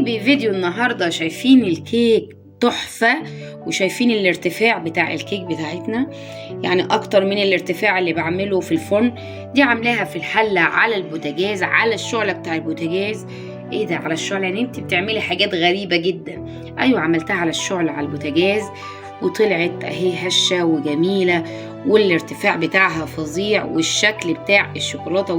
بفيديو النهاردة. شايفين الكيك تحفة، وشايفين الارتفاع بتاع الكيك بتاعتنا، يعني اكتر من الارتفاع اللي بعمله في الفرن. دي عاملاها في الحلة على البوتاجاز، على الشعلة بتاع البوتاجاز. ايه ده على الشعلة؟ يعني انت بتعملي حاجات غريبة جدا. ايوه عملتها على الشعلة على البوتاجاز وطلعت اهي هشة وجميلة، والارتفاع بتاعها فظيع، والشكل بتاع الشوكولاتة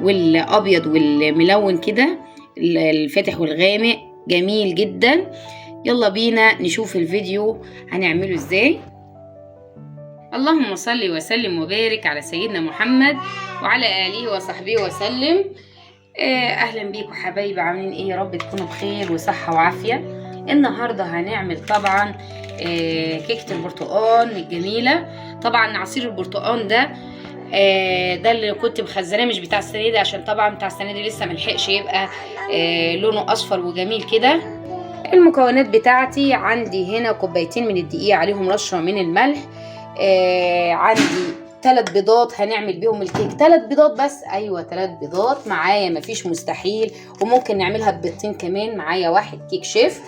والابيض والملون كده، الفاتح والغامق جميل جدا. يلا بينا نشوف الفيديو هنعمله ازاي. اللهم صل وسلم وبارك على سيدنا محمد وعلى آله وصحبه وسلم. اهلا بيكم حبايبي، عاملين ايه؟ يا رب تكونوا بخير وصحة وعافية. النهاردة هنعمل طبعا كيكة البرتقال الجميلة. طبعا عصير البرتقال ده ده اللي كنت مخزناه، مش بتاع السنة دي، عشان طبعا بتاع السنة دي لسه ملحقش يبقى لونه اصفر وجميل كده. المكونات بتاعتي عندي هنا كوبايتين من الدقيق، عليهم رشة من الملح. عندي 3 بيضات هنعمل بيهم الكيك. 3 بيضات بس، ايوه 3 بيضات معايا، مفيش مستحيل، وممكن نعملها ببيضتين كمان. معايا 1 كيك شيف،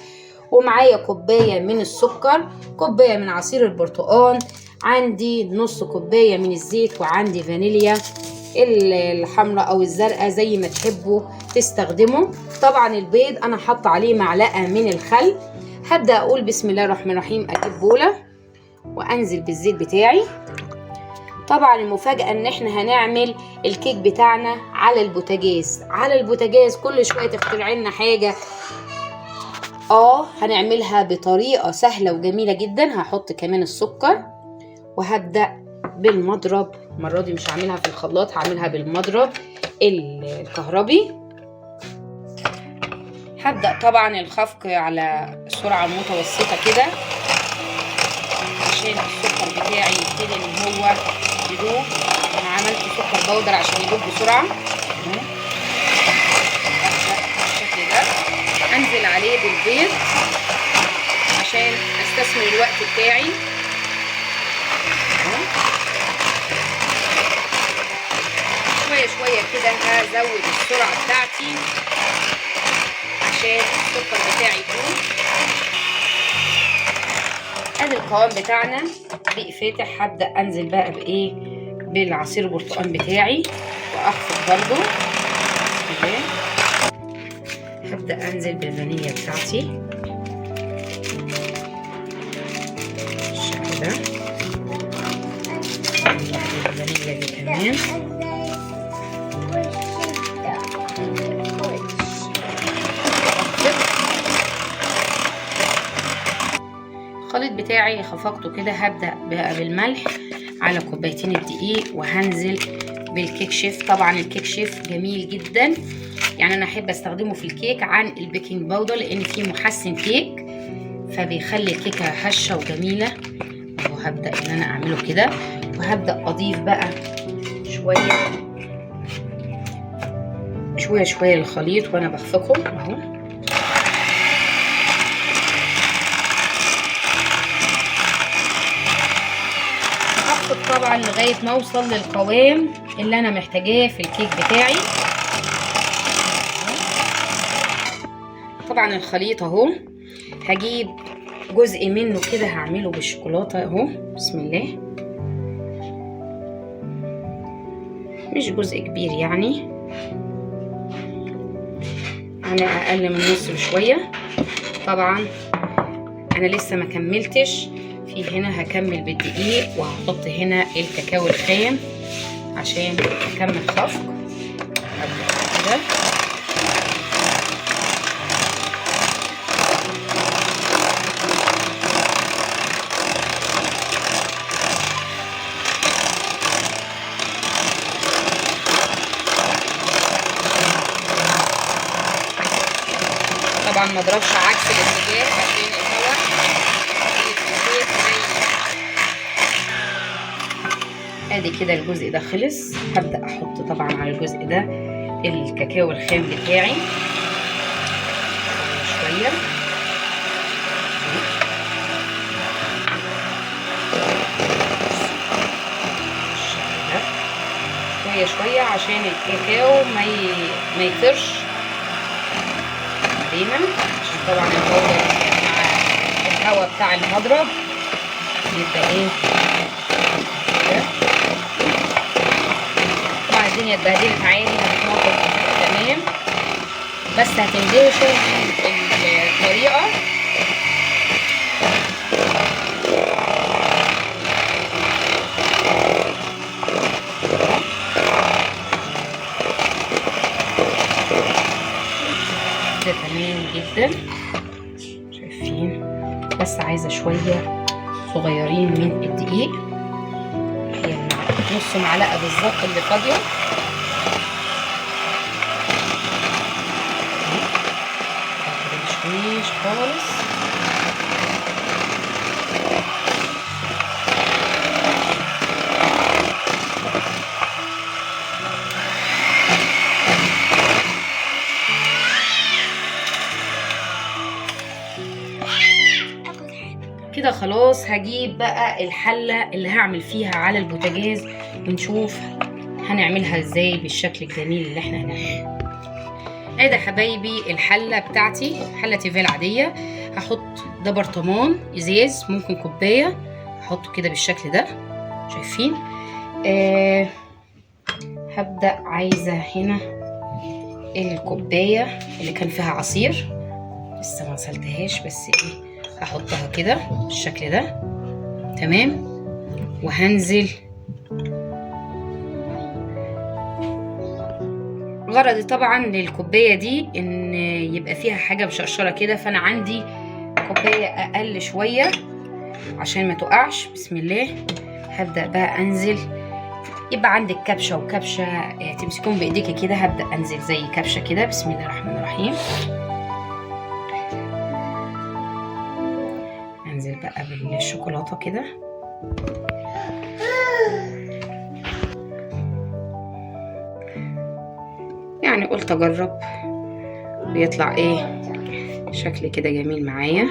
ومعايا كوباية من السكر، كوباية من عصير البرتقال، عندي نص كوباية من الزيت، وعندي فانيليا الحمراء او الزرقاء زي ما تحبوا تستخدموا. طبعا البيض انا حاطه عليه معلقه من الخل. هبدا اقول بسم الله الرحمن الرحيم، اجيب بوله وانزل بالزيت بتاعي. طبعا المفاجاه ان احنا هنعمل الكيك بتاعنا على البوتاجاز. على البوتاجاز كل شويه تخترع لنا حاجه. هنعملها بطريقه سهله وجميله جدا. هحط كمان السكر، وهبدا بالمضرب. المره دي مش هعملها في الخلاط، هعملها بالمضرب الكهربي. هبدا طبعا الخفق على سرعه متوسطه كده عشان السكر بتاعي يبتدي ان هو يدوب. انا عملت سكر بودر عشان يدوب بسرعه. بالشكل ده انزل عليه بالبيض عشان استثمر الوقت بتاعي. شويه شويه كده هزود السرعه بتاعتي عشان السكر بتاعي يدوب. ادي القوام بتاعنا بقي فاتح. هبدا انزل بقى بايه؟ بالعصير البرتقال بتاعي، واخفض برضو. هبدا انزل بالفانيليا بتاعتي بالشكل ده. الفانيليا دي كمان. الخليط بتاعي خفقته كده. هبدأ بقى بالملح على كوبايتين الدقيق، وهنزل بالكيك شيف. طبعا الكيك شيف جميل جدا، يعني انا احب استخدمه في الكيك عن البيكنج باودر، لان فيه محسن كيك فبيخلي الكيكه هشه وجميله. وهبدأ ان انا اعمله كده، وهبدأ اضيف بقى شويه للخليط وانا بخفقه اهو. طبعا لغايه ما اوصل للقوام اللي انا محتاجاه في الكيك بتاعي. طبعا الخليط اهو، هجيب جزء منه كده هعمله بالشوكولاته اهو. بسم الله. مش جزء كبير، يعني انا اقل من نص بشويه. طبعا انا لسه ما كملتش. في هنا هكمل بالدقيق، وهحط هنا الكاكاو الخام عشان اكمل خفق. كده طبعا ما اضربش عكس الاتجاه عشان الهواء. ادي كده الجزء ده خلص. هبدأ احط طبعا على الجزء ده الكاكاو الخام بتاعي شوية. شوية عشان الكاكاو ما يطرش. عليها عشان طبعا البودر مع الهواء بتاع المضرب يبقى ايه كده. طبعا الدنيا اتبهدلت عادي، هتتنضف تمام، بس هتندهشوا الطريقه كده تمام جدا. شايفين؟ بس عايزه شويه صغيرين من الدقيق، هي نص معلقه بالظبط اللي فاضيه. مش خالص. كده خلاص هجيب بقى الحلة اللي هعمل فيها على البوتاجاز ونشوف هنعملها ازاي بالشكل الجميل اللي احنا هنعمله. ادي حبايبي الحلة بتاعتي، حلة تيفال عادية. هحط ده برطمان ازاز، ممكن كوباية، هحطه كده بالشكل ده. شايفين؟ هبدأ عايزة هنا الكوباية اللي كان فيها عصير، لسه ما غسلتهاش، بس ايه هحطها كده بالشكل ده تمام. وهنزل، غرضي طبعا للكوبايه دي ان يبقى فيها حاجه مشرشره كده، فانا عندي كوبايه اقل شويه عشان ما تقعش. بسم الله. هبدا بقى انزل، يبقى عندك كبشه وكبشه تمسكون بايديكي كده. هبدا انزل زي كبشه كده. بسم الله الرحمن الرحيم. انزل بقى بالشوكولاته كده. يعني قلت اجرب بيطلع ايه شكل كده جميل معايا.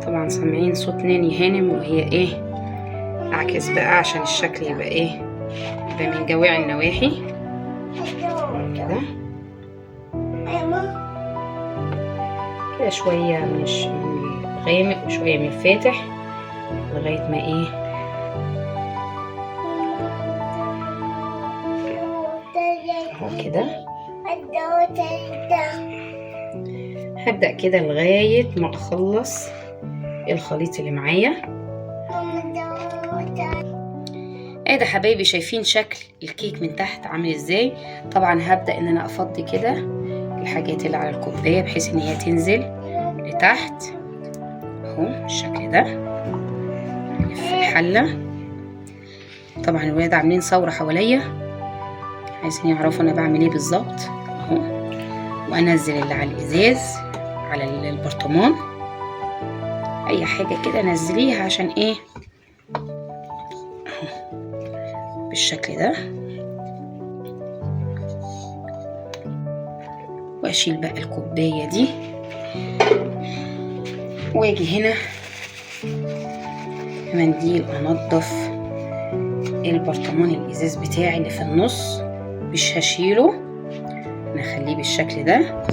طبعا سامعين صوت ناني هانم وهي ايه اعكس بقى عشان الشكل يبقى ايه، يبقى من جويع النواحي كده كده، شويه من الغامق وشويه من الفاتح لغايه ما ايه اهو كده. هبدأ كده لغاية ما اخلص الخليط اللي معايا. ادي حبايبي شايفين شكل الكيك من تحت عامل ازاي. طبعا هبدأ ان انا افضي كده الحاجات اللي على الكوباية بحيث ان هي تنزل لتحت اهو بالشكل ده. الف الحلة. طبعا الولاد عاملين ثورة حواليا، عايزين يعرفوا انا بعمل ايه بالظبط اهو. وانزل اللي على الازاز على البرطمان، اي حاجه كده نزليها عشان ايه اهو بالشكل ده. واشيل بقى الكوبايه دي واجي هنا بمنديل انضف البرطمان الازاز بتاعي اللي في النص. مش هشيله، انا هخليه بالشكل ده.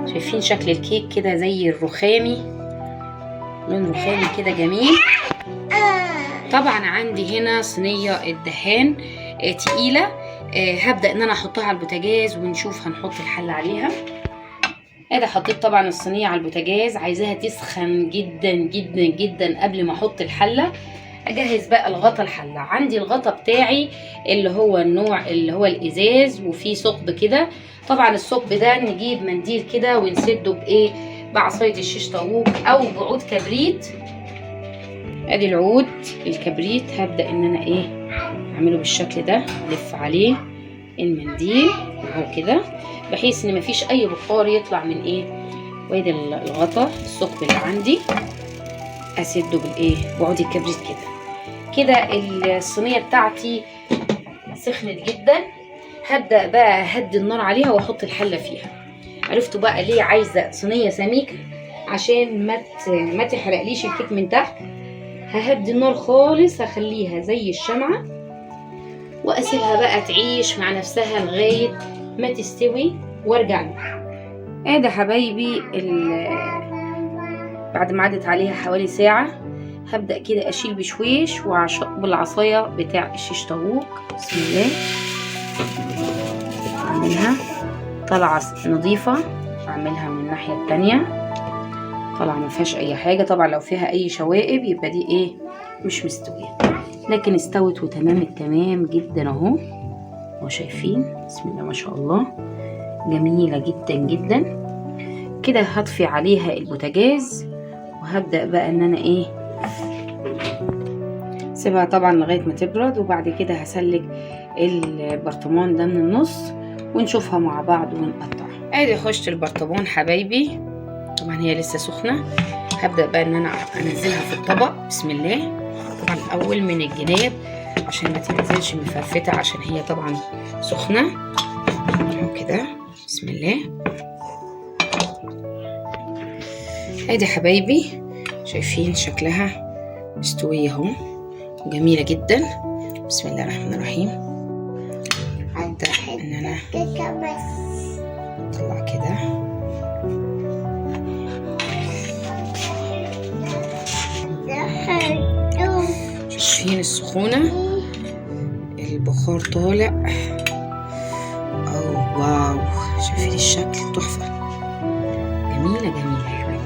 شايفين شكل الكيك كده زي الرخامي، لون رخامي كده جميل. طبعا عندي هنا صينيه الدهان تقيله، هبدا ان انا احطها على البوتاجاز ونشوف هنحط الحله عليها. ادي حطيت طبعا الصينيه على البوتاجاز، عايزاها تسخن جدا جدا جدا قبل ما احط الحله. اجهز بقى الغطا الحله. عندي الغطا بتاعي اللي هو النوع اللي هو الازاز وفيه ثقب كده. طبعا الثقب ده نجيب منديل كده ونسده بايه، بعصايه الشيش طاووق او بعود كبريت. ادي العود الكبريت، هبدا ان انا ايه اعمله بالشكل ده، الف عليه المنديل اهو كده بحيث ان مفيش اي بخار يطلع من ايه. وادي الغطا الثقب اللي عندي اسده بالايه بعود الكبريت كده. كده الصينيه بتاعتي سخنت جدا. هبدا بقى اهدي النار عليها واحط الحله فيها. عرفتوا بقى ليه عايزه صينيه سميكه؟ عشان ما تحرقليش الكيك من تحت. ههدي النار خالص، هخليها زي الشمعه واسيبها بقى تعيش مع نفسها لغايه ما تستوي وارجع لكم. ادي حبايبي بعد ما عدت عليها حوالي ساعة هبدأ كده اشيل بشويش بالعصاية بتاع الشيش طاووق. بسم الله. اعملها طالعة نظيفة، اعملها من الناحية التانية طالعة ما فيهاش اي حاجة. طبعا لو فيها اي شوائب يبقى دي ايه مش مستوية، لكن استوت وتمام التمام جدا اهو شايفين. بسم الله ما شاء الله، جميلة جدا جدا. كده هطفي عليها البوتاجاز وهبدأ بقى ان انا ايه سيبها طبعا لغاية ما تبرد، وبعد كده هسلك البرطمان ده من النص ونشوفها مع بعض ونقطع. ادي خشت البرطمان حبايبي، طبعا هي لسه سخنة. هبدأ بقى ان انا انزلها في الطبق. بسم الله. طبعا الاول من الجناب عشان ما تنزلش مفرفتة، عشان هي طبعا سخنة كده. بسم الله. ادي حبايبي شايفين شكلها مستوية اهو جميلة جدا. بسم الله الرحمن الرحيم. هبدأ ان انا اطلع كده. شايفين السخونة، البخار طالع. اوه واو، شايفين الشكل تحفة، جميلة جميلة يعني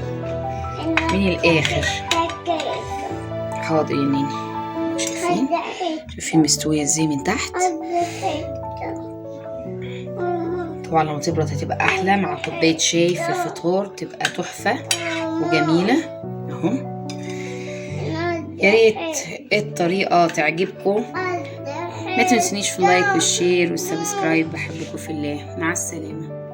من الاخر. حاضر يا نيني. شايفين مستوية ازاي من تحت. طبعا لما تبرد هتبقى احلى مع كوباية شاي في الفطار، تبقى تحفة وجميلة اهو. يا ريت الطريقة تعجبكم، ما تنسونيش في اللايك والشير والسبسكرايب. بحبكم في الله، مع السلامة.